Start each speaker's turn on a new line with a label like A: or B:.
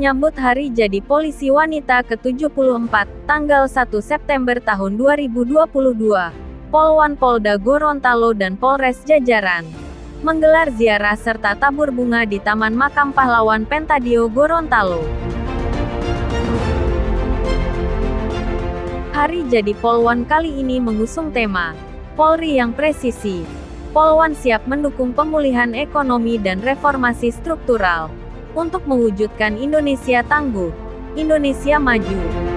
A: Menyambut Hari Jadi Polisi Wanita ke-74, tanggal 1 September tahun 2022, Polwan Polda Gorontalo dan Polres jajaran menggelar ziarah serta tabur bunga di Taman Makam Pahlawan Pentadio Gorontalo. Hari Jadi Polwan kali ini mengusung tema Polri yang Presisi. Polwan siap mendukung pemulihan ekonomi dan reformasi struktural untuk mewujudkan Indonesia tangguh, Indonesia maju.